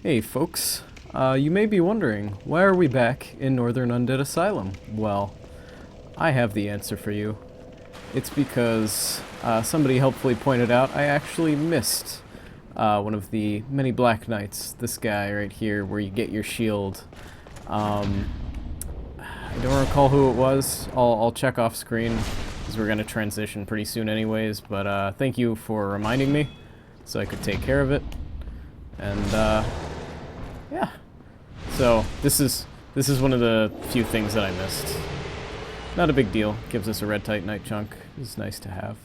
Hey folks, you may be wondering, why are we back in Northern Undead Asylum? Well, I have the answer for you. It's because somebody helpfully pointed out I actually missed one of the many Black Knights, this guy right here, where you get your shield. I don't recall who it was. I'll check off screen, because we're going to transition pretty soon anyways, but thank you for reminding me, so I could take care of it. And, yeah. So, this is one of the few things that I missed. Not a big deal. Gives us a red Titanite chunk. It's nice to have.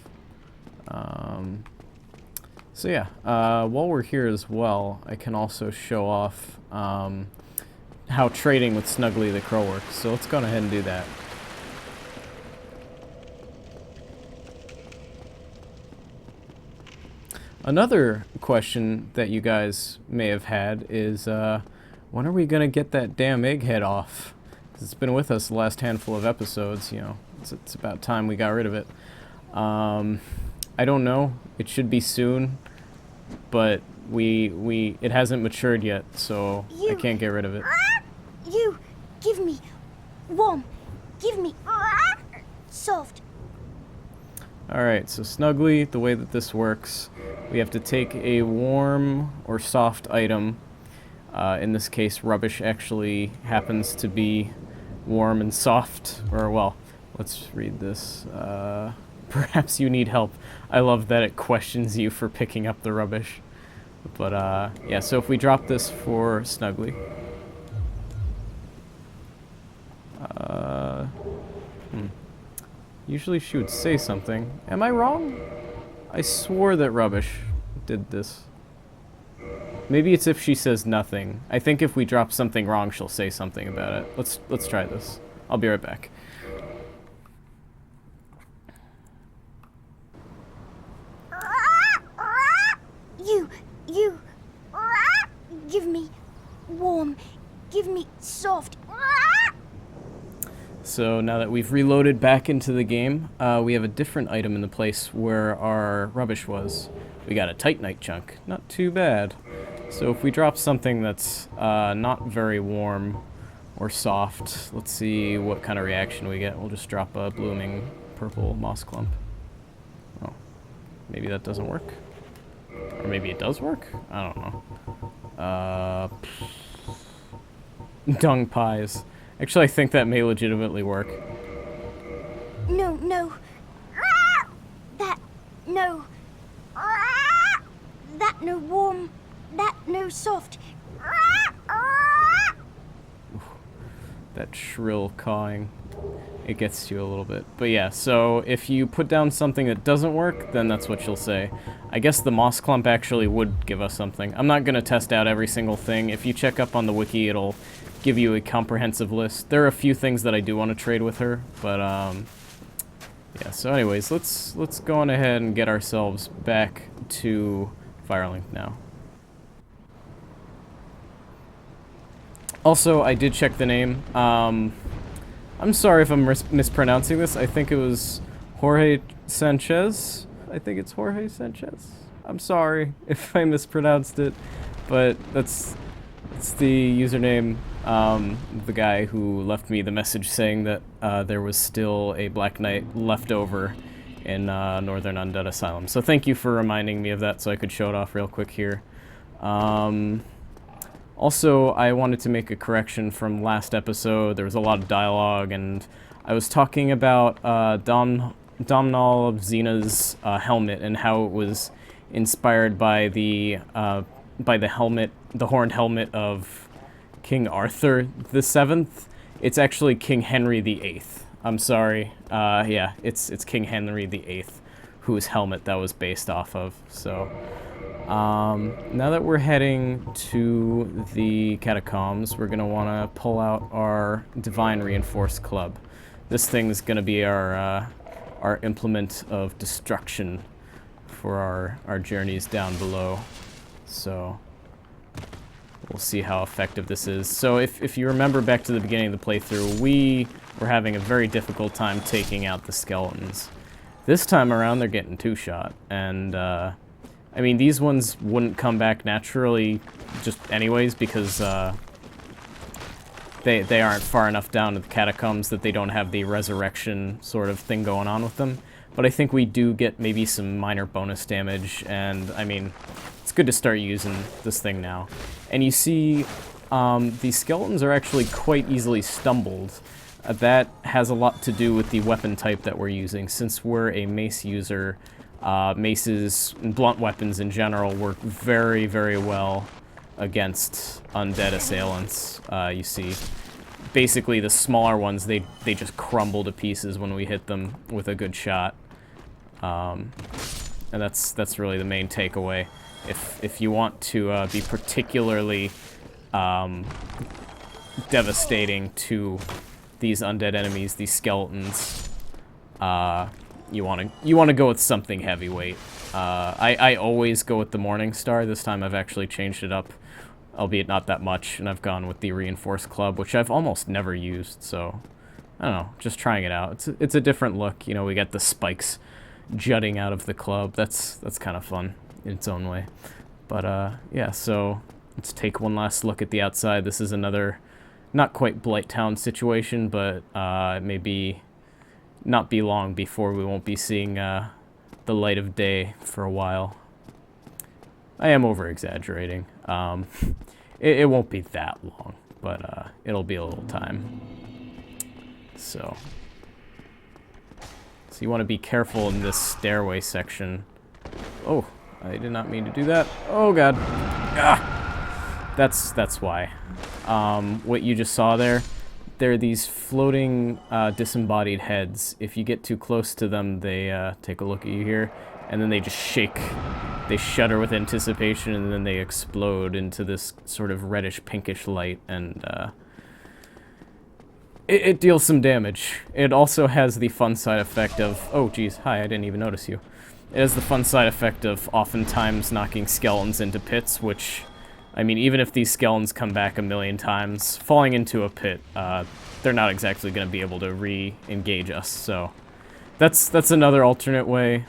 So yeah, while we're here as well, I can also show off how trading with Snuggly the Crow works. So let's go ahead and do that. Another question that you guys may have had is, when are we gonna get that damn egghead off? 'Cause it's been with us the last handful of episodes, you know. It's about time we got rid of it. I don't know. It should be soon, but it hasn't matured yet, so I can't get rid of it. You give me warm, give me soft. Alright, so Snuggly, the way that this works, we have to take a warm or soft item. In this case, rubbish actually happens to be warm and soft. Or, well, let's read this. Perhaps you need help. I love that it questions you for picking up the rubbish. But, yeah, so if we drop this for Snuggly. Usually she would say something. Am I wrong? I swore that rubbish did this. Maybe it's if she says nothing. I think if we drop something wrong, she'll say something about it. Let's try this. I'll be right back. You give me warm, give me soft. So now that we've reloaded back into the game, we have a different item in the place where our rubbish was. We got a Titanite chunk. Not too bad. So if we drop something that's not very warm or soft, let's see what kind of reaction we get. We'll just drop a blooming purple moss clump. Oh, maybe that doesn't work. Or maybe it does work? I don't know. Dung pies. Actually, I think that may legitimately work. No. That, no. That, no warm. That, no soft. That shrill cawing. It gets to you a little bit. But yeah, so if you put down something that doesn't work, then that's what you'll say. I guess the moss clump actually would give us something. I'm not going to test out every single thing. If you check up on the wiki, it'll give you a comprehensive list. There are a few things that I do want to trade with her, but yeah, so anyways, let's go on ahead and get ourselves back to Firelink now. Also, I did check the name. I'm sorry if I'm mispronouncing this. I think it was Jorge Sanchez. I think it's Jorge Sanchez. I'm sorry if I mispronounced it, but it's the username, the guy who left me the message saying that there was still a Black Knight left over in Northern Undead Asylum. So thank you for reminding me of that so I could show it off real quick here. Also, I wanted to make a correction from last episode. There was a lot of dialogue, and I was talking about Domhnall of Xena's helmet and how it was inspired by the helmet, the horned helmet of King Arthur the Seventh. It's actually King Henry the Eighth. I'm sorry. Yeah, it's King Henry the Eighth, whose helmet that was based off of. So. Now that we're heading to the Catacombs, we're going to want to pull out our Divine Reinforced Club. This thing's going to be our implement of destruction for our journeys down below. So, we'll see how effective this is. So if you remember back to the beginning of the playthrough, we were having a very difficult time taking out the skeletons. This time around, they're getting two-shot, and I mean, these ones wouldn't come back naturally just anyways because they aren't far enough down to the Catacombs that they don't have the resurrection sort of thing going on with them. But I think we do get maybe some minor bonus damage, and I mean, it's good to start using this thing now. And you see, these skeletons are actually quite easily stumbled. That has a lot to do with the weapon type that we're using. Since we're a mace user, maces and blunt weapons in general work very, very well against undead assailants. You see, basically the smaller ones, they just crumble to pieces when we hit them with a good shot. And that's really the main takeaway. If you want to be particularly devastating to these undead enemies, these skeletons, you want to go with something heavyweight. I always go with the Morning Star. This time I've actually changed it up, albeit not that much, and I've gone with the Reinforced Club, which I've almost never used, so I don't know, just trying it out. It's a different look. You know, we got the spikes jutting out of the club. That's kind of fun in its own way. But yeah, so let's take one last look at the outside. This is another not quite Blight Town situation, but maybe not be long before we won't be seeing the light of day for a while. I am over-exaggerating. It won't be that long, but it'll be a little time. So you want to be careful in this stairway section. Oh, I did not mean to do that. Oh god. Ah! That's why. What you just saw there, they're these floating disembodied heads. If you get too close to them, they take a look at you here, and then they just shake. They shudder with anticipation, and then they explode into this sort of reddish pinkish light, and it deals some damage. It also has the fun side effect of, oh geez, hi, I didn't even notice you. It has the fun side effect of oftentimes knocking skeletons into pits, which, I mean, even if these skeletons come back a million times, falling into a pit, they're not exactly going to be able to re-engage us, so that's another alternate way,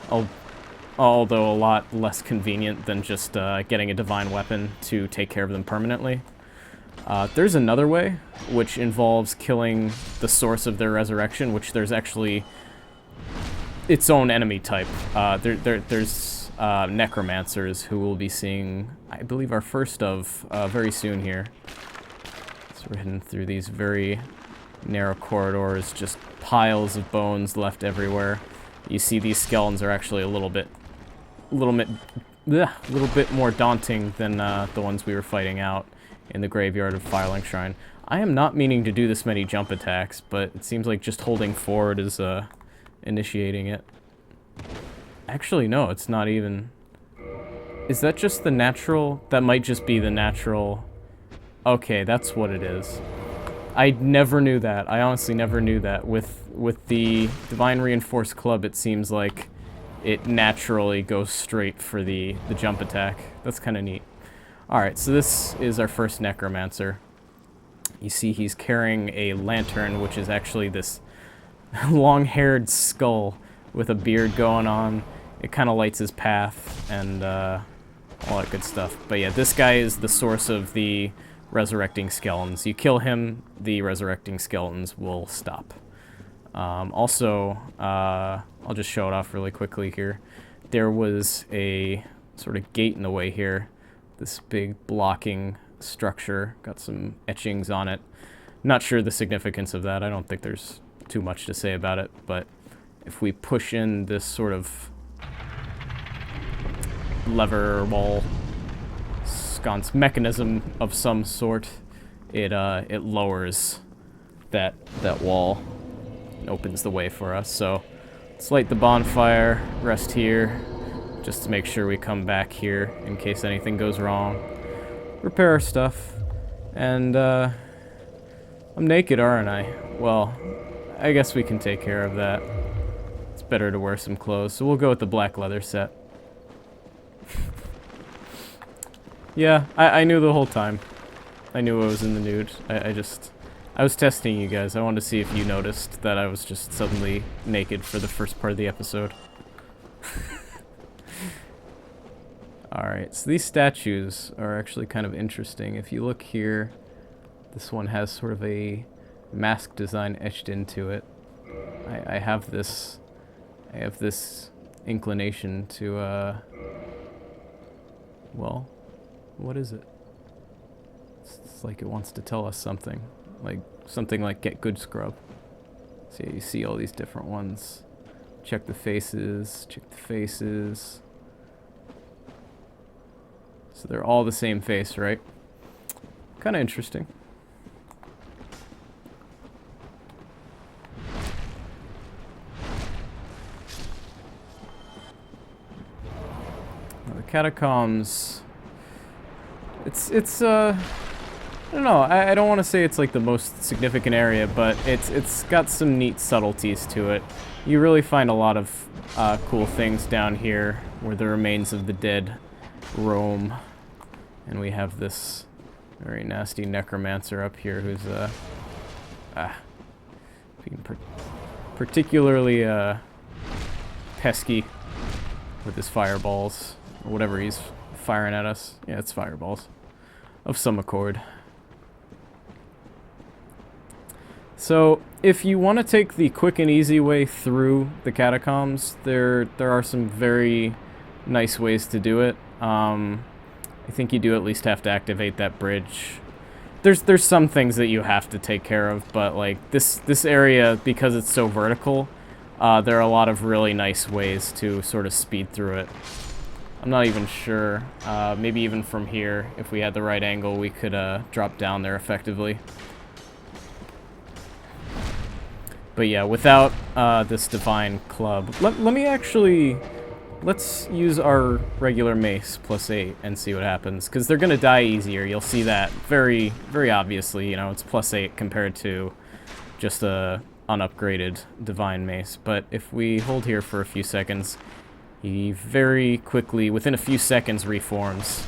although a lot less convenient than just getting a divine weapon to take care of them permanently. There's another way, which involves killing the source of their resurrection, which there's actually its own enemy type. There's necromancers who we'll be seeing, I believe, our first of very soon here. So we're heading through these very narrow corridors, just piles of bones left everywhere. You see these skeletons are actually a little bit more daunting than the ones we were fighting out in the graveyard of Firelink Shrine. I am not meaning to do this many jump attacks, but it seems like just holding forward is initiating it. Actually, no, it's not even. Is that just the natural? That might just be the natural. Okay, that's what it is. I never knew that. I honestly never knew that. With the Divine Reinforced Club, it seems like it naturally goes straight for the jump attack. That's kind of neat. Alright, so this is our first necromancer. You see he's carrying a lantern, which is actually this long-haired skull with a beard going on. It kind of lights his path and all that good stuff. But yeah, this guy is the source of the resurrecting skeletons. You kill him, the resurrecting skeletons will stop. Also, I'll just show it off really quickly here. There was a sort of gate in the way here. This big blocking structure, got some etchings on it. Not sure the significance of that. I don't think there's too much to say about it, but if we push in this sort of lever wall sconce mechanism of some sort, it lowers that wall and opens the way for us. So let's light the bonfire, rest here, just to make sure we come back here in case anything goes wrong. Repair our stuff. And, I'm naked, aren't I? Well, I guess we can take care of that. It's better to wear some clothes, so we'll go with the black leather set. Yeah, I knew the whole time. I knew I was in the nude. I was testing you guys. I wanted to see if you noticed that I was just suddenly naked for the first part of the episode. Alright, so these statues are actually kind of interesting. If you look here, this one has sort of a mask design etched into it. I have this inclination to, well, what is it? It's like it wants to tell us something. Like, something like get good scrub. So you see all these different ones. Check the faces, check the faces. So they're all the same face, right? Kind of interesting. Now, the Catacombs. It's I don't know. I don't want to say it's like the most significant area, but it's got some neat subtleties to it. You really find a lot of cool things down here where the remains of the dead roam. And we have this very nasty necromancer up here who's being particularly pesky with his fireballs, or whatever he's firing at us. Yeah, it's fireballs of some accord. So, if you want to take the quick and easy way through the Catacombs, there are some very nice ways to do it. I think you do at least have to activate that bridge. There's some things that you have to take care of, but like this area, because it's so vertical, there are a lot of really nice ways to sort of speed through it. I'm not even sure. Maybe even from here, if we had the right angle, we could drop down there effectively. But yeah, without this divine club, let me actually... Let's use our regular mace plus 8 and see what happens, because they're going to die easier. You'll see that very, very obviously. You know, it's plus 8 compared to just a unupgraded divine mace. But if we hold here for a few seconds, he very quickly, within a few seconds, reforms.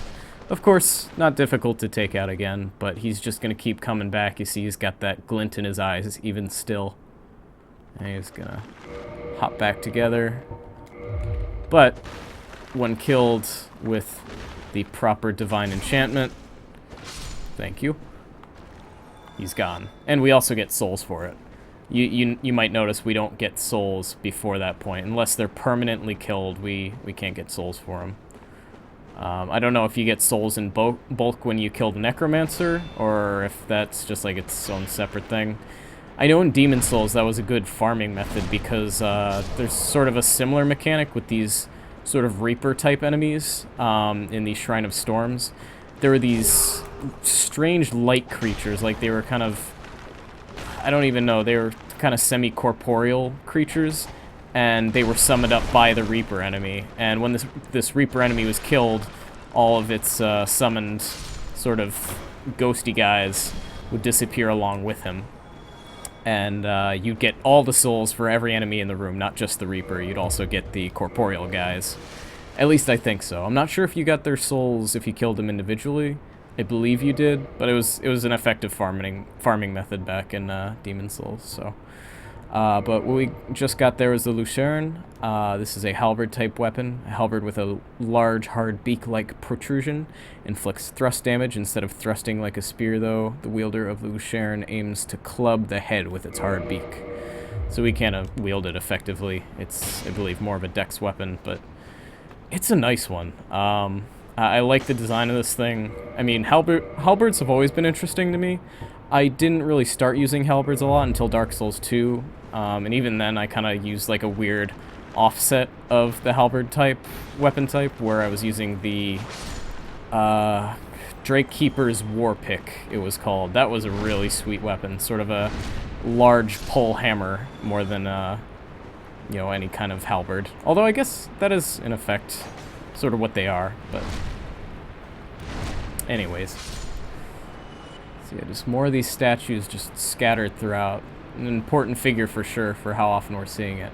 Of course, not difficult to take out again, but he's just going to keep coming back. You see he's got that glint in his eyes, even still. And he's going to hop back together. But when killed with the proper divine enchantment, thank you, he's gone. And we also get souls for it. You might notice we don't get souls before that point. Unless they're permanently killed, we can't get souls for them. I don't know if you get souls in bulk when you kill the necromancer, or if that's just like its own separate thing. I know in Demon Souls that was a good farming method because there's sort of a similar mechanic with these sort of Reaper-type enemies in the Shrine of Storms. There were these strange light creatures, like they were kind of... I don't even know, they were kind of semi-corporeal creatures, and they were summoned up by the Reaper enemy. And when this Reaper enemy was killed, all of its summoned sort of ghosty guys would disappear along with him. And you'd get all the souls for every enemy in the room, not just the Reaper. You'd also get the corporeal guys. At least I think so. I'm not sure if you got their souls if you killed them individually. I believe you did, but it was an effective farming method back in Demon Souls. So, but what we just got there was the Lucerne. This is a halberd type weapon. A halberd with a large, hard beak-like protrusion. Inflicts thrust damage instead of thrusting like a spear, though. The wielder of the Lucerne aims to club the head with its hard beak. So we can't wield it effectively. It's, I believe, more of a dex weapon, but it's a nice one. I like the design of this thing. I mean, halberds have always been interesting to me. I didn't really start using halberds a lot until Dark Souls 2, and even then I kind of used like a weird offset of the halberd type, weapon type, where I was using the Drake Keeper's War Pick, it was called. That was a really sweet weapon, sort of a large pole hammer more than, you know, any kind of halberd. Although I guess that is, in effect, sort of what they are, but... Anyways. So yeah, just more of these statues just scattered throughout. An important figure for sure for how often we're seeing it.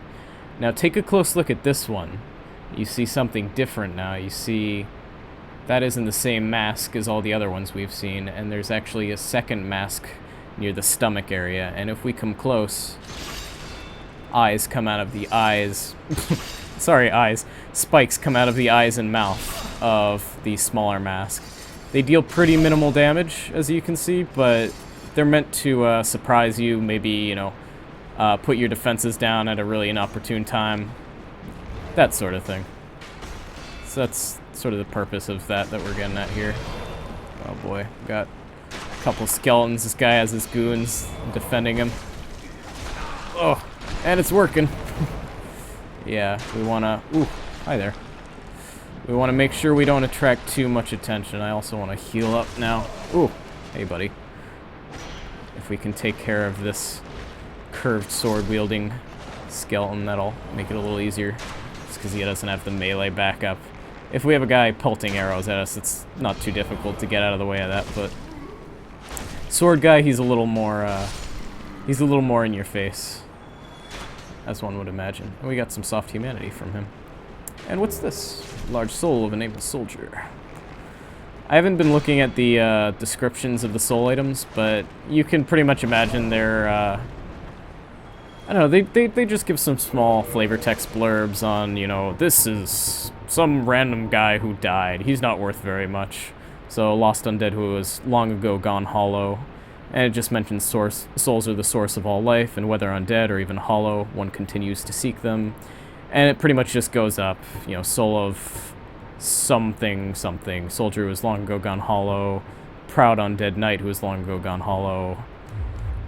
Now take a close look at this one. You see something different now. You see that isn't the same mask as all the other ones we've seen, and there's actually a second mask near the stomach area. And if we come close, eyes come out of the eyes. Sorry, eyes. Spikes come out of the eyes and mouth. of the smaller mask. They deal pretty minimal damage, as you can see, but they're meant to surprise you, maybe, you know, put your defenses down at a really inopportune time, that sort of thing. So that's sort of the purpose of that we're getting at here. Oh boy, got a couple skeletons. This guy has his goons defending him. Oh, and it's working. Yeah, we wanna... Ooh, hi there. We want to make sure we don't attract too much attention. I also want to heal up now. Ooh, hey buddy. If we can take care of this curved sword-wielding skeleton, that'll make it a little easier. Just because he doesn't have the melee backup. If we have a guy pelting arrows at us, it's not too difficult to get out of the way of that, but... Sword guy, he's a little more in your face. As one would imagine. And we got some soft humanity from him. And what's this? Large soul of a nameless soldier. I haven't been looking at the descriptions of the soul items, but you can pretty much imagine they're, I don't know, they just give some small flavor text blurbs on, you know, this is some random guy who died. He's not worth very much. So, lost undead who was long ago gone hollow. And it just mentions souls are the source of all life, and whether undead or even hollow, one continues to seek them. And it pretty much just goes up, you know, soul of something, soldier who was long ago gone hollow, proud undead knight who was long ago gone hollow.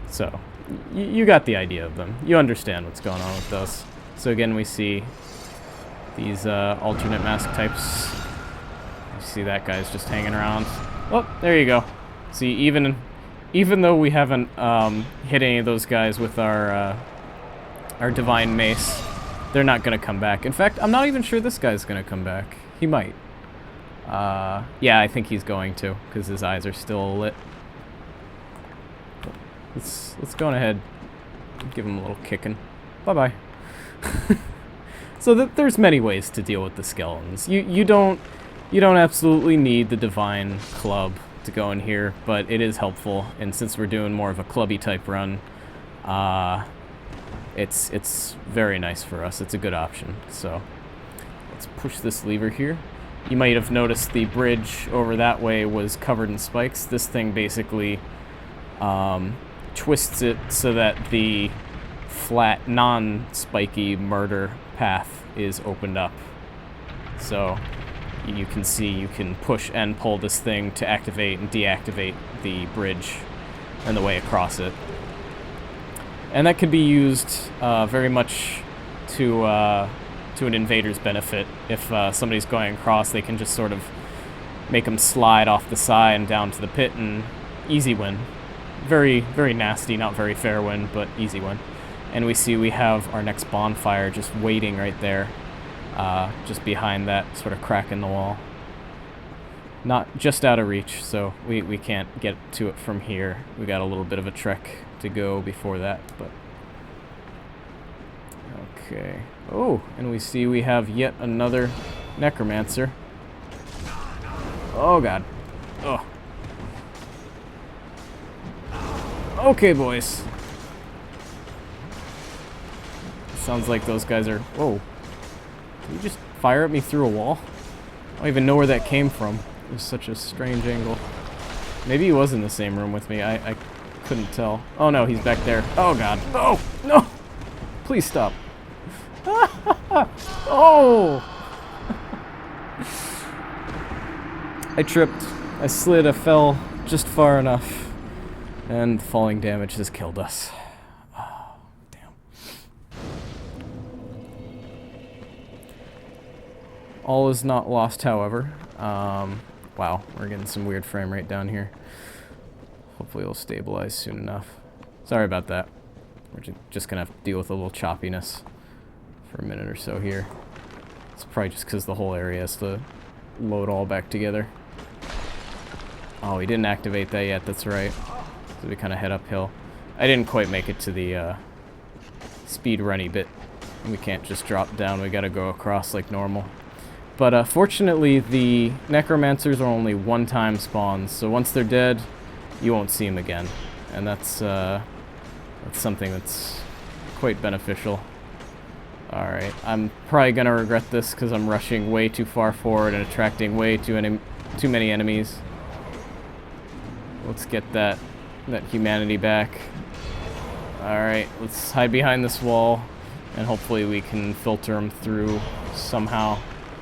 So, you got the idea of them. You understand what's going on with those. So again, we see these alternate mask types. You see that guy's just hanging around. Oh, there you go. See, even though we haven't hit any of those guys with our divine mace, they're not going to come back. In fact, I'm not even sure this guy's going to come back. He might. Yeah, I think he's going to, because his eyes are still lit. Let's go on ahead. Give him a little kicking. Bye-bye. So there's many ways to deal with the skeletons. You don't absolutely need the divine club to go in here, but it is helpful. And since we're doing more of a clubby type run, it's very nice for us. It's a good option. So let's push this lever here. You might have noticed the bridge over that way was covered in spikes. This thing basically twists it so that the flat, non-spiky murder path is opened up. So you can see you can push and pull this thing to activate and deactivate the bridge and the way across it. And that could be used very much to an invader's benefit. If somebody's going across, they can just sort of make them slide off the side and down to the pit, and easy win. Very, very nasty, not very fair win, but easy win. And we see we have our next bonfire just waiting right there, just behind that sort of crack in the wall. Not just out of reach, so we can't get to it from here. We got a little bit of a trek to go before that, but... Okay. Oh, and we see we have yet another necromancer. Oh, God. Oh. Okay, boys. Sounds like those guys are... Whoa. Did you just fire at me through a wall? I don't even know where that came from. It was such a strange angle. Maybe he was in the same room with me. I couldn't tell. Oh, no, he's back there. Oh, God. Oh, no! Please stop. Oh! I tripped. I slid. I fell just far enough. And falling damage has killed us. Oh, damn. All is not lost, however. Wow, we're getting some weird frame rate down here. Hopefully it'll stabilize soon enough. Sorry about that. We're just gonna have to deal with a little choppiness for a minute or so here. It's probably just because the whole area has to load all back together. Oh, we didn't activate that yet, that's right. So we kind of head uphill. I didn't quite make it to the speed runny bit. We can't just drop down, we gotta go across like normal. But fortunately, the necromancers are only one-time spawns, so once they're dead, you won't see them again. And that's something that's quite beneficial. Alright, I'm probably gonna regret this because I'm rushing way too far forward and attracting way too many enemies. Let's get that humanity back. Alright, let's hide behind this wall, and hopefully we can filter them through somehow.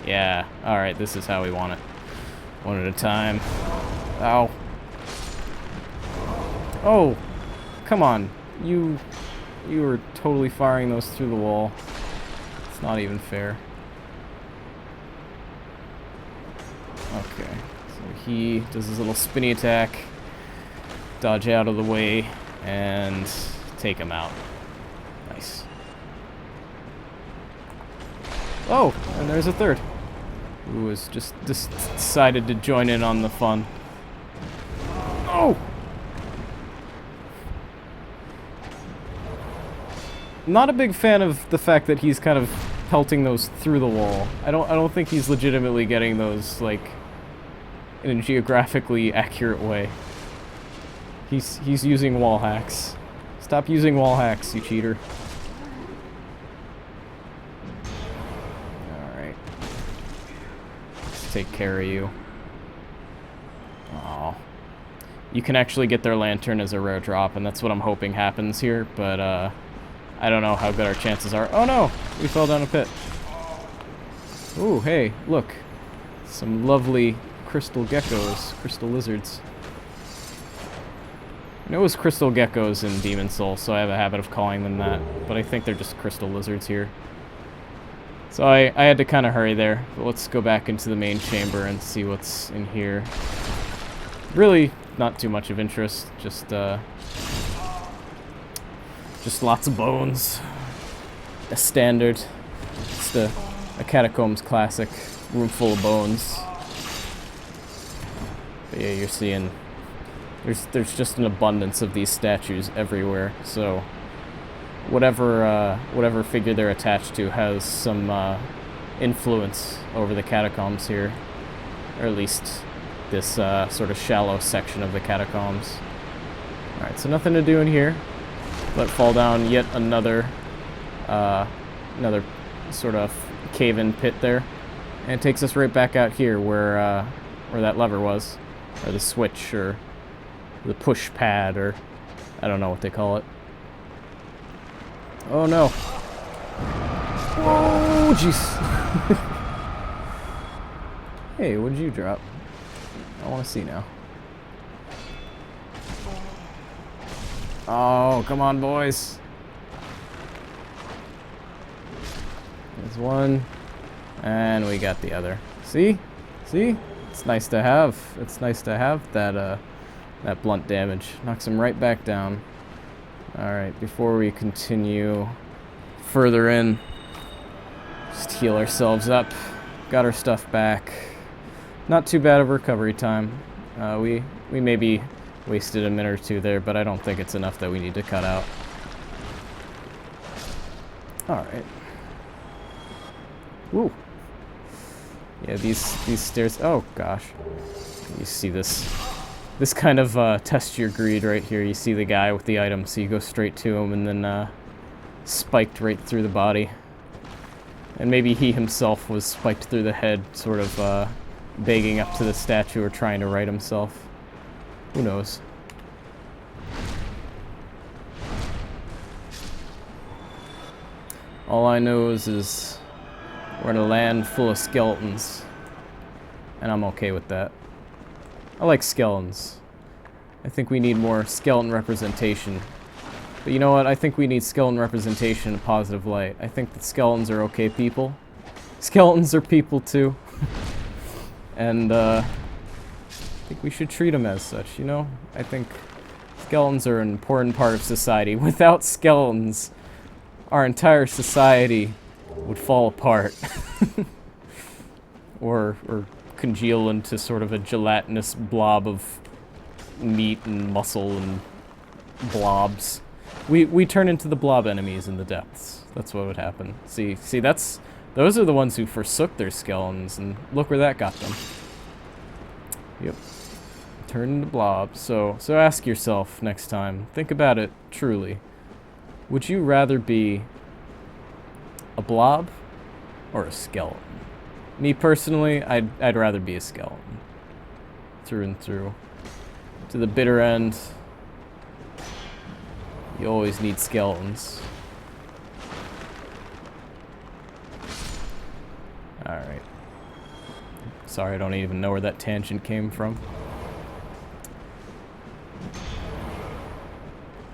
Yeah, alright, this is how we want it. One at a time. Ow. Oh! Come on. You were totally firing those through the wall. It's not even fair. Okay, so he does his little spinny attack, dodge out of the way, and take him out. Nice. Oh, and there's a third, who has just decided to join in on the fun. Oh! Not a big fan of the fact that he's kind of pelting those through the wall. I don't think he's legitimately getting those, like, in a geographically accurate way. He's using wall hacks. Stop using wall hacks, you cheater. Alright. Let's take care of you. Aw. You can actually get their lantern as a rare drop, and that's what I'm hoping happens here, but, I don't know how good our chances are. Oh no! We fell down a pit. Ooh, hey, look. Some lovely crystal geckos, crystal lizards. I know it was crystal geckos in Demon Soul, so I have a habit of calling them that, but I think they're just crystal lizards here. So I had to kind of hurry there, but let's go back into the main chamber and see what's in here. Really not too much of interest, just lots of bones. A standard. Just a Catacombs classic. Room full of bones. But yeah, you're seeing... There's just an abundance of these statues everywhere. So whatever figure they're attached to has some influence over the catacombs here. Or at least this sort of shallow section of the catacombs. Alright, so nothing to do in here. Let fall down yet another sort of cave-in pit there, and it takes us right back out here where that lever was, or the switch, or the push pad, or I don't know what they call it. Oh no! Oh jeez! Hey, what did you drop? I want to see now. Oh, come on, boys. There's one. And we got the other. See? See? It's nice to have. It's nice to have that that blunt damage. Knocks him right back down. Alright, before we continue further in, just heal ourselves up. Got our stuff back. Not too bad of recovery time. We maybe wasted a minute or two there, but I don't think it's enough that we need to cut out. Alright. Woo. Yeah, these stairs... Oh, gosh. You see this kind of test your greed right here. You see the guy with the item, so you go straight to him and then spiked right through the body. And maybe he himself was spiked through the head, sort of begging up to the statue or trying to right himself. Who knows? All I know is we're in a land full of skeletons. And I'm okay with that. I like skeletons. I think we need more skeleton representation. But you know what? I think we need skeleton representation in a positive light. I think that skeletons are okay people. Skeletons are people too. And I think we should treat them as such, you know? I think skeletons are an important part of society. Without skeletons, our entire society would fall apart. or congeal into sort of a gelatinous blob of meat and muscle and blobs. We turn into the blob enemies in the depths. That's what would happen. See, those are the ones who forsook their skeletons, and look where that got them. Yep. Turn into blobs. So ask yourself next time. Think about it truly. Would you rather be A blob or a skeleton? Me personally, I'd rather be a skeleton. Through and through. To the bitter end, you always need skeletons. Alright. Sorry, I don't even know where that tangent came from.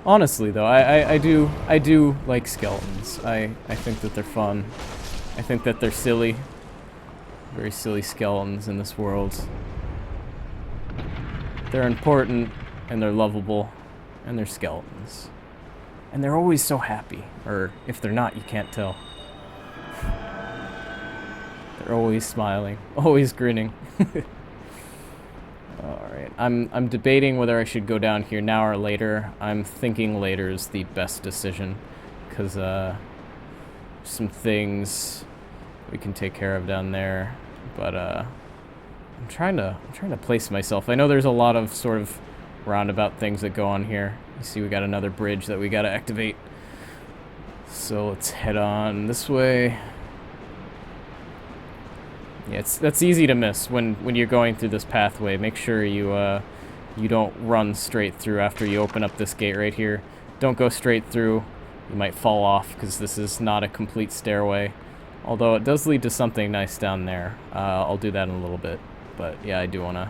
Honestly, though, I do like skeletons. I think that they're fun. I think that they're silly. Very silly skeletons in this world. They're important, and they're lovable, and they're skeletons. And they're always so happy. Or, if they're not, you can't tell. They're always smiling, always grinning. Alright, I'm debating whether I should go down here now or later. I'm thinking later is the best decision, because some things we can take care of down there. But I'm trying to place myself. I know there's a lot of sort of roundabout things that go on here. You see we got another bridge that we gotta activate. So let's head on this way. Yeah, that's easy to miss when you're going through this pathway. Make sure you don't run straight through after you open up this gate right here. Don't go straight through. You might fall off because this is not a complete stairway. Although it does lead to something nice down there. I'll do that in a little bit. But yeah, I do wanna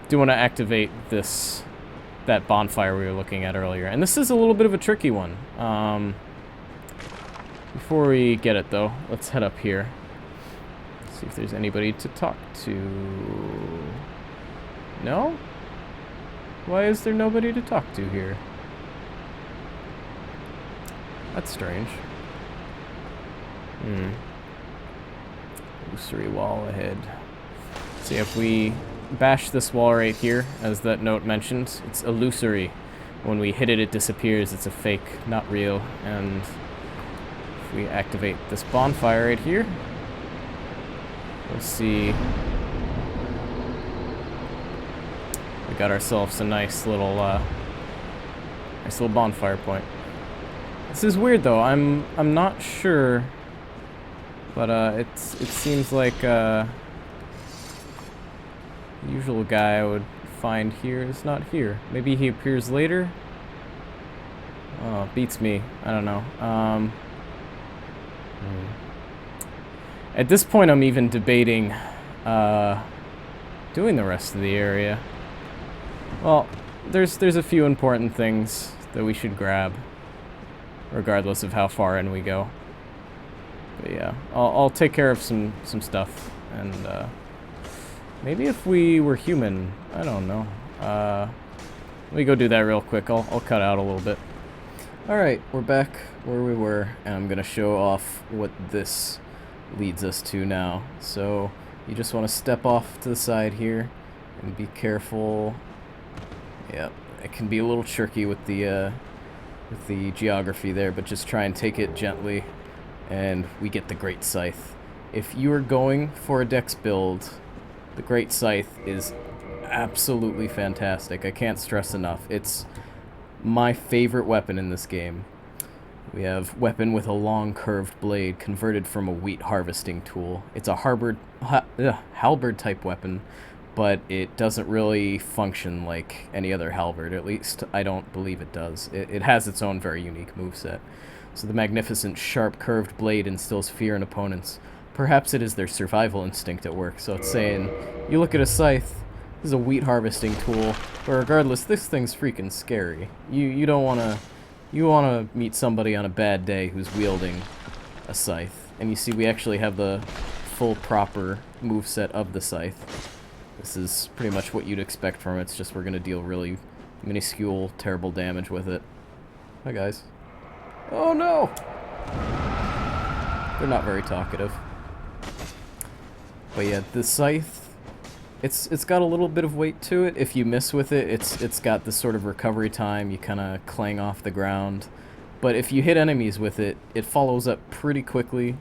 activate that bonfire we were looking at earlier. And this is a little bit of a tricky one. Before we get it though, let's head up here. See if there's anybody to talk to. No? Why is there nobody to talk to here? That's strange. Illusory wall ahead. See, if we bash this wall right here, as that note mentioned, it's illusory. When we hit it, it disappears. It's a fake, not real. And if we activate this bonfire right here, we'll see. We got ourselves a nice little bonfire point. This is weird though. I'm not sure, but it seems like the usual guy I would find here is not here. Maybe he appears later. Oh, beats me. I don't know. At this point, I'm even debating doing the rest of the area. Well, there's a few important things that we should grab, regardless of how far in we go. But yeah, I'll take care of some stuff, and maybe if we were human, I don't know. Let me go do that real quick. I'll cut out a little bit. All right, we're back where we were, and I'm gonna show off what this leads us to now. So you just want to step off to the side here and be careful. Yep, it can be a little tricky with the geography there, but just try and take it gently, and we get the Great Scythe. If you are going for a dex build, the Great Scythe is absolutely fantastic. I can't stress enough. It's my favorite weapon in this game. We have weapon with a long curved blade converted from a wheat harvesting tool. It's a halberd type weapon, but it doesn't really function like any other halberd. At least I don't believe it does. It has its own very unique moveset. So the magnificent sharp curved blade instills fear in opponents. Perhaps it is their survival instinct at work. So it's saying, you look at a scythe, this is a wheat harvesting tool, but regardless, this thing's freaking scary. You don't want to... You want to meet somebody on a bad day who's wielding a scythe. And you see we actually have the full proper moveset of the scythe. This is pretty much what you'd expect from it. It's just we're going to deal really minuscule, terrible damage with it. Hi, guys. Oh, no! They're not very talkative. But yeah, the scythe... It's got a little bit of weight to it. If you miss with it, it's got this sort of recovery time. You kind of clang off the ground. But if you hit enemies with it, it follows up pretty quickly.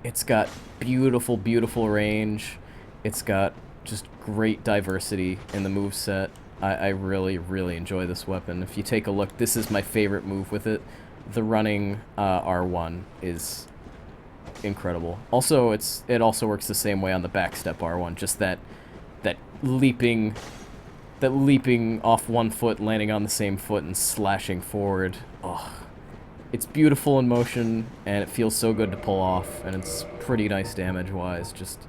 It's got beautiful, beautiful range. It's got just great diversity in the moveset. I really, really enjoy this weapon. If you take a look, this is my favorite move with it. The running R1 is incredible. Also, it also works the same way on the backstep R1, just that leaping off one foot, landing on the same foot, and slashing forward. Oh, it's beautiful in motion, and it feels so good to pull off, and it's pretty nice damage-wise. Just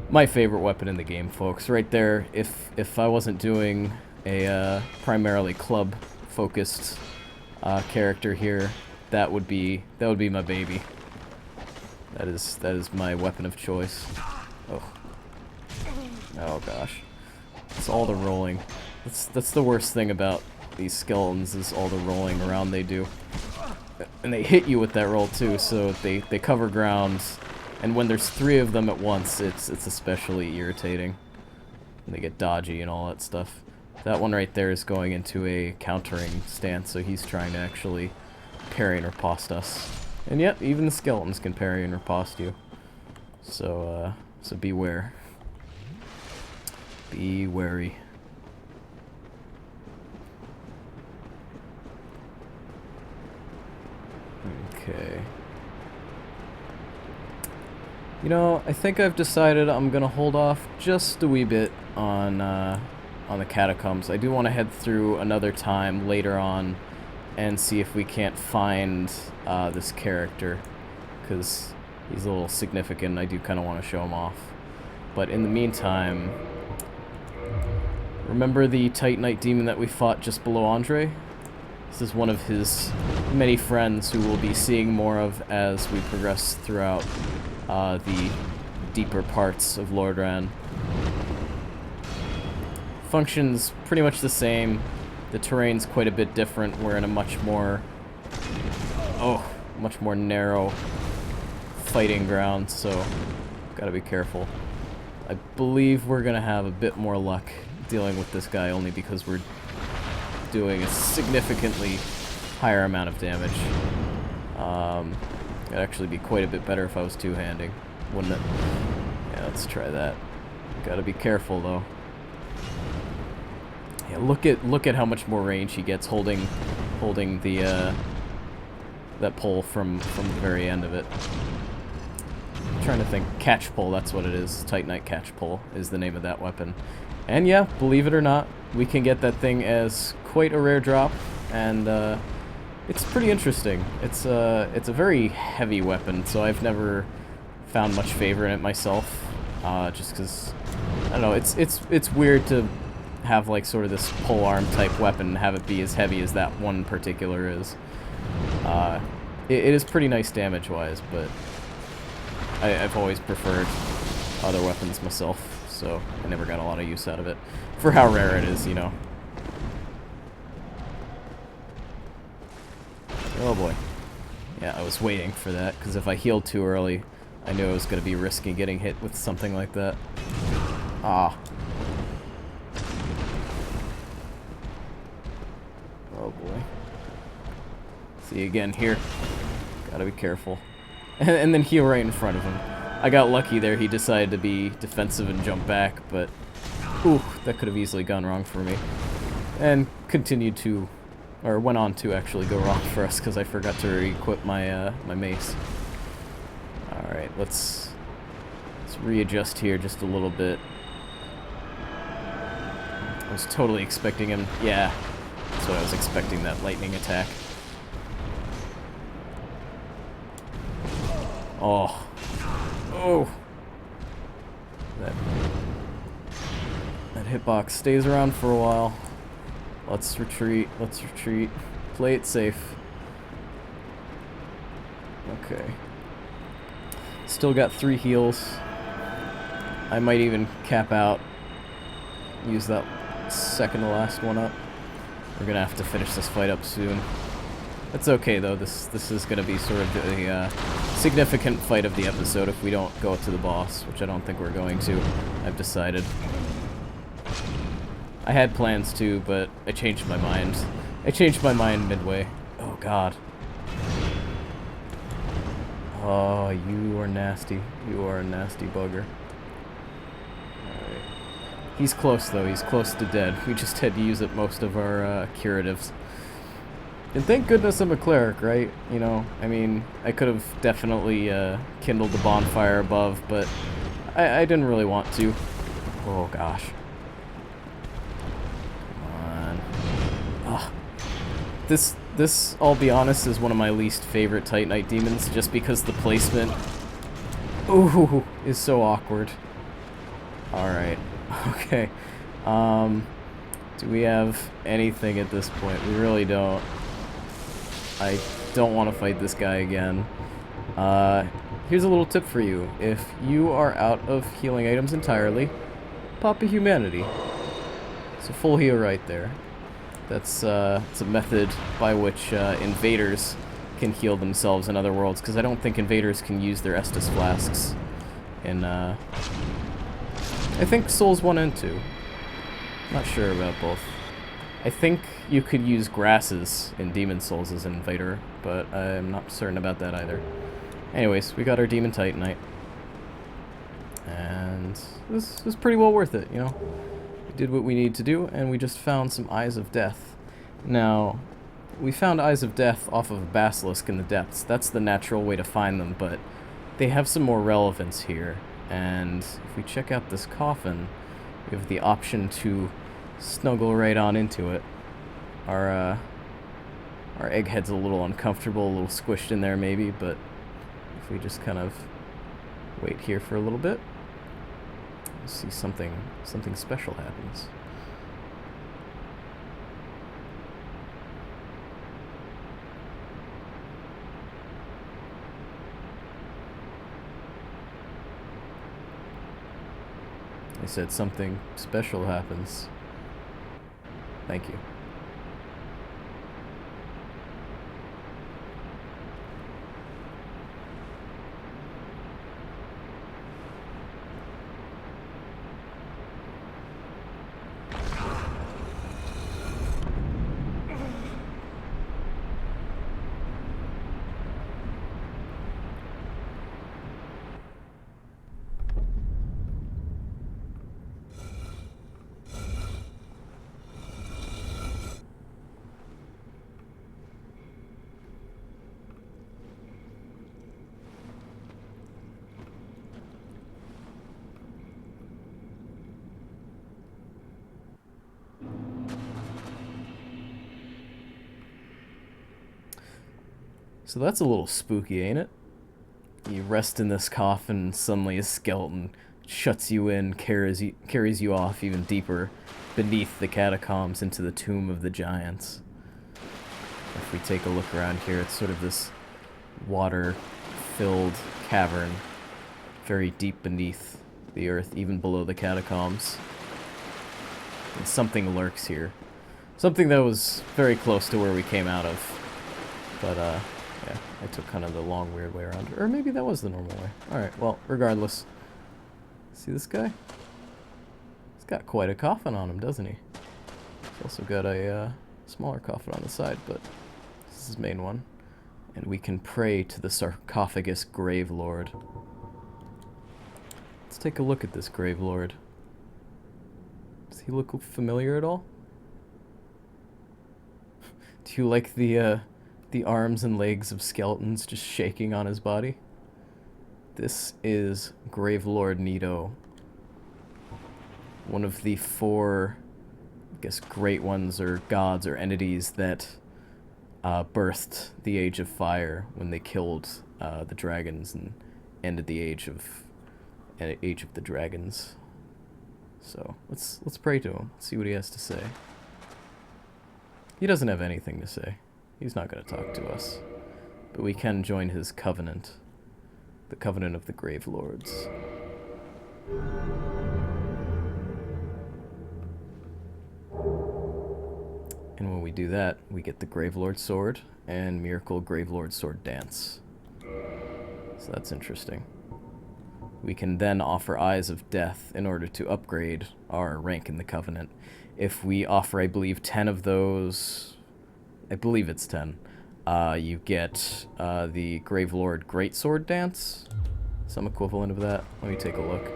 my favorite weapon in the game, folks. Right there. If I wasn't doing a primarily club-focused character here, that would be my baby. That is my weapon of choice. Oh gosh. It's all the rolling. That's the worst thing about these skeletons, is all the rolling around they do. And they hit you with that roll too, so they cover ground, and when there's 3 of them at once, it's especially irritating. And they get dodgy and all that stuff. That one right there is going into a countering stance, so he's trying to actually parry and riposte us. And yet, even the skeletons can parry and riposte you. So beware. Be wary. Okay. You know, I think I've decided I'm gonna hold off just a wee bit on the Catacombs. I do want to head through another time later on and see if we can't find this character, because he's a little significant. I do kind of want to show him off. But in the meantime, remember the Titanite demon that we fought just below Andre? This is one of his many friends who we'll be seeing more of as we progress throughout the deeper parts of Lordran. Functions pretty much the same. The terrain's quite a bit different. We're in a much more narrow fighting ground, so gotta be careful. I believe we're gonna have a bit more luck dealing with this guy, only because we're doing a significantly higher amount of damage. It'd actually be quite a bit better if I was two-handing, wouldn't it? Yeah, let's try that. Gotta be careful though. Yeah, look at how much more range he gets holding the that pole from the very end of it. I'm trying to think. Catch pole, that's what it is. Titanite catch pole is the name of that weapon. And yeah, believe it or not, we can get that thing as quite a rare drop, and it's pretty interesting. It's a very heavy weapon, so I've never found much favor in it myself. Just because, I don't know, it's weird to have like sort of this pole arm type weapon and have it be as heavy as that one particular is. It is pretty nice damage wise, but I've always preferred other weapons myself, so I never got a lot of use out of it for how rare it is, you know. Oh boy. Yeah, I was waiting for that, because if I healed too early, I knew I was going to be risky getting hit with something like that. Ah. Oh boy. See again here. Gotta be careful. And then heal right in front of him. I got lucky there. He decided to be defensive and jump back, but ooh, that could have easily gone wrong for me. And continued to, or went on to actually go wrong for us, because I forgot to re-equip my my mace. All right, let's readjust here just a little bit. I was totally expecting him. Yeah, that's what I was expecting, that lightning attack. Oh. Oh. That hitbox stays around for a while. Let's retreat. Let's retreat. Play it safe. Okay. Still got 3 heals. I might even cap out. Use that second to last one up. We're gonna have to finish this fight up soon. That's okay though. This is gonna be sort of a significant fight of the episode if we don't go to the boss, which I don't think we're going to. I've decided. I had plans to, but I changed my mind. I changed my mind midway. Oh god. Oh, you are nasty. You are a nasty bugger. Alright. He's close though. He's close to dead. We just had to use up most of our curatives. And thank goodness I'm a cleric, right? You know, I mean, I could have definitely kindled the bonfire above, but I didn't really want to. Oh gosh. Come on. Ugh. This, I'll be honest, is one of my least favorite Titanite demons, just because the placement, ooh, is so awkward. Alright. Okay. Do we have anything at this point? We really don't. I don't want to fight this guy again. Here's a little tip for you. If you are out of healing items entirely, pop a humanity. It's a full heal right there. That's it's a method by which invaders can heal themselves in other worlds, because I don't think invaders can use their Estus flasks in, I think Souls 1 and 2. Not sure about both. I think you could use grasses in Demon Souls as an invader, but I'm not certain about that either. Anyways, we got our Demon Titanite. And this was pretty well worth it, you know? We did what we needed to do, and we just found some Eyes of Death. Now, we found Eyes of Death off of a Basilisk in the depths. That's the natural way to find them, but they have some more relevance here. And if we check out this coffin, we have the option to snuggle right on into it. Our egghead's a little uncomfortable, a little squished in there maybe, but if we just kind of wait here for a little bit, we'll see something special happens. I said something special happens. Thank you. So that's a little spooky, ain't it? You rest in this coffin, and suddenly a skeleton shuts you in, carries you off even deeper beneath the catacombs into the tomb of the giants. If we take a look around here, it's sort of this water-filled cavern, very deep beneath the earth, even below the catacombs. And something lurks here. Something that was very close to where we came out of. But, yeah, I took kind of the long, weird way around. Or maybe that was the normal way. Alright, well, regardless. See this guy? He's got quite a coffin on him, doesn't he? He's also got a smaller coffin on the side, but this is his main one. And we can pray to the sarcophagus Grave Lord. Let's take a look at this Grave Lord. Does he look familiar at all? Do you like the arms and legs of skeletons just shaking on his body? This is Grave Lord Nito. One of the 4, I guess, great ones, or gods, or entities that birthed the Age of Fire when they killed the dragons and ended the Age of the Dragons. So let's pray to him, see what he has to say. He doesn't have anything to say. He's not going to talk to us. But we can join his covenant. The covenant of the Grave Lords. And when we do that, we get the Grave Lord Sword and Miracle Grave Lord Sword Dance. So that's interesting. We can then offer Eyes of Death in order to upgrade our rank in the Covenant. If we offer, I believe, 10 of those... I believe it's 10. You get the Grave Lord Greatsword Dance. Some equivalent of that. Let me take a look.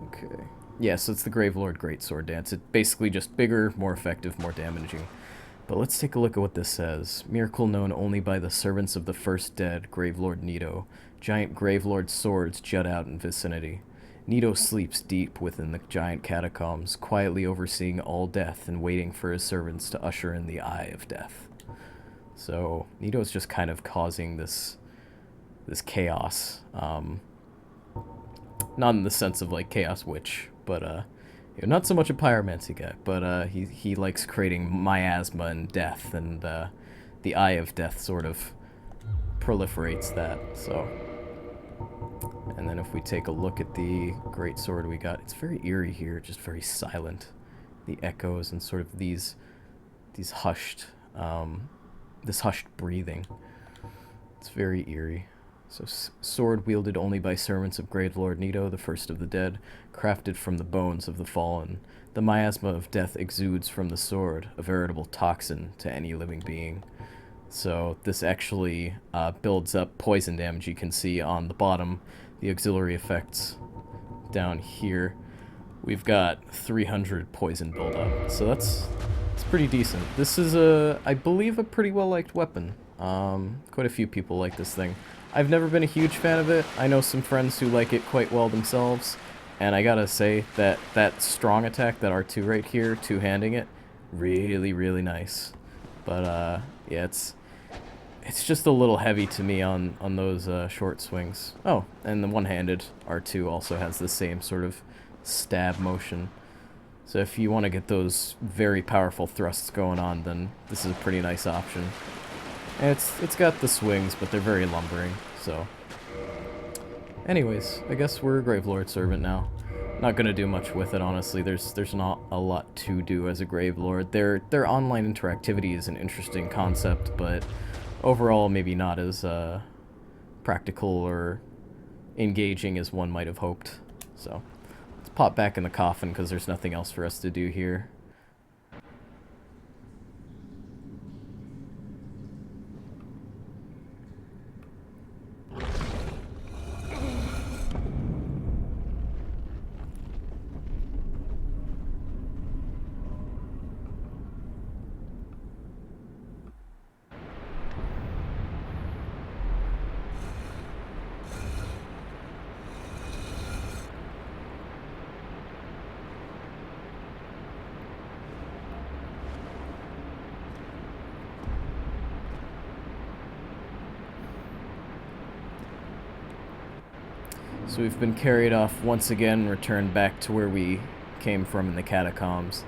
Okay. Yeah, so it's the Gravelord Greatsword Dance. It's basically just bigger, more effective, more damaging. But let's take a look at what this says. Miracle known only by the servants of the first dead, Gravelord Nito. Giant Gravelord swords jut out in vicinity. Nito sleeps deep within the giant catacombs, quietly overseeing all death and waiting for his servants to usher in the Eye of Death. So Nito's just kind of causing this chaos. Not in the sense of like Chaos Witch, but not so much a pyromancy guy, but he likes creating miasma and death, and the Eye of Death sort of proliferates that. So, and then if we take a look at the great sword we got, it's very eerie here, just very silent. The echoes and sort of these hushed, this hushed breathing. It's very eerie. So, sword wielded only by servants of Gravelord Nito, the first of the dead, crafted from the bones of the fallen. The miasma of death exudes from the sword, a veritable toxin to any living being. So this actually builds up poison damage. You can see on the bottom the auxiliary effects down here. We've got 300 poison buildup, so that's pretty decent. This is I believe, a pretty well-liked weapon. Quite a few people like this thing. I've never been a huge fan of it. I know some friends who like it quite well themselves, and I gotta say that strong attack, that R2 right here, two-handing it, really, really nice. But yeah, it's just a little heavy to me on those short swings. Oh, and the one-handed R2 also has the same sort of stab motion. So if you want to get those very powerful thrusts going on, then this is a pretty nice option. And it's got the swings, but they're very lumbering, so. Anyways, I guess we're a Gravelord servant now. Not gonna do much with it, honestly. There's not a lot to do as a Gravelord. Their online interactivity is an interesting concept, but overall maybe not as practical or engaging as one might have hoped. So let's pop back in the coffin because there's nothing else for us to do here. So we've been carried off once again, returned back to where we came from in the catacombs.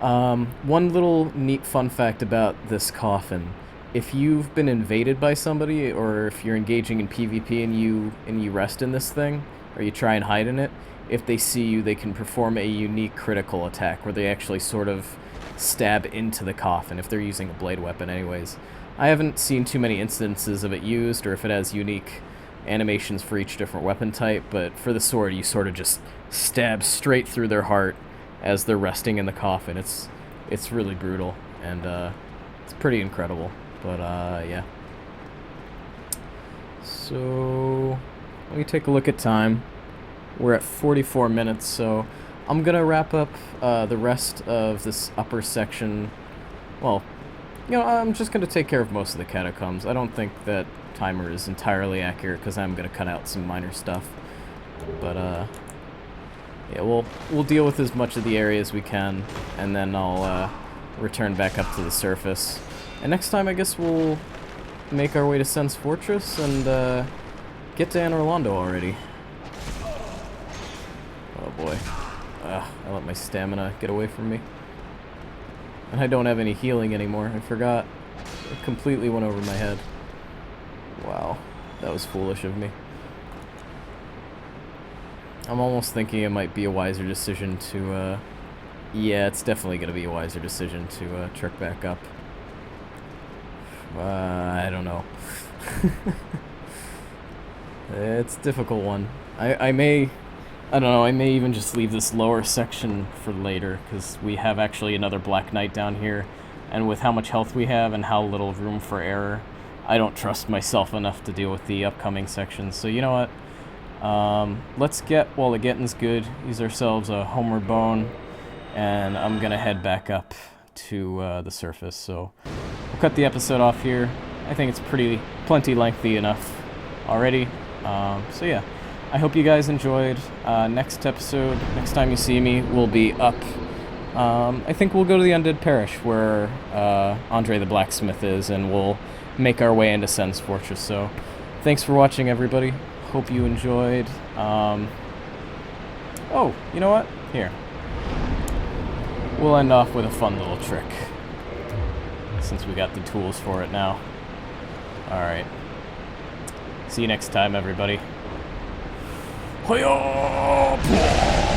One little neat fun fact about this coffin: if you've been invaded by somebody, or if you're engaging in PvP and you rest in this thing, or you try and hide in it, if they see you, they can perform a unique critical attack where they actually sort of stab into the coffin, if they're using a blade weapon anyways. I haven't seen too many instances of it used, or if it has unique animations for each different weapon type, but for the sword you sort of just stab straight through their heart as they're resting in the coffin. It's really brutal, and it's pretty incredible. But yeah. So let me take a look at time. We're at 44 minutes, so I'm gonna wrap up the rest of this upper section. Well, I'm just gonna take care of most of the catacombs. I don't think that timer is entirely accurate because I'm gonna cut out some minor stuff, but yeah, we'll deal with as much of the area as we can, and then I'll return back up to the surface. And next time I guess we'll make our way to Sen's Fortress and get to Anor Londo already. Oh boy, I let my stamina get away from me, and I don't have any healing anymore. I forgot. It completely went over my head. Wow, that was foolish of me. I'm almost thinking it might be a wiser decision to, yeah, it's definitely going to be a wiser decision to trek back up. I don't know. It's a difficult one. I don't know, I may even just leave this lower section for later, because we have actually another Black Knight down here, and with how much health we have and how little room for error, I don't trust myself enough to deal with the upcoming sections. So you know what? Let's get, while the getting's good, use ourselves a homeward bone, and I'm gonna head back up to the surface. So we'll cut the episode off here. I think it's plenty lengthy enough already. So yeah, I hope you guys enjoyed. Next episode, next time you see me, we'll be up. I think we'll go to the Undead Parish where Andre the Blacksmith is, and we'll make our way into Sen's Fortress. So thanks for watching, everybody. Hope you enjoyed. Oh, you know what? Here. We'll end off with a fun little trick, since we got the tools for it now. Alright. See you next time, everybody. Hiya!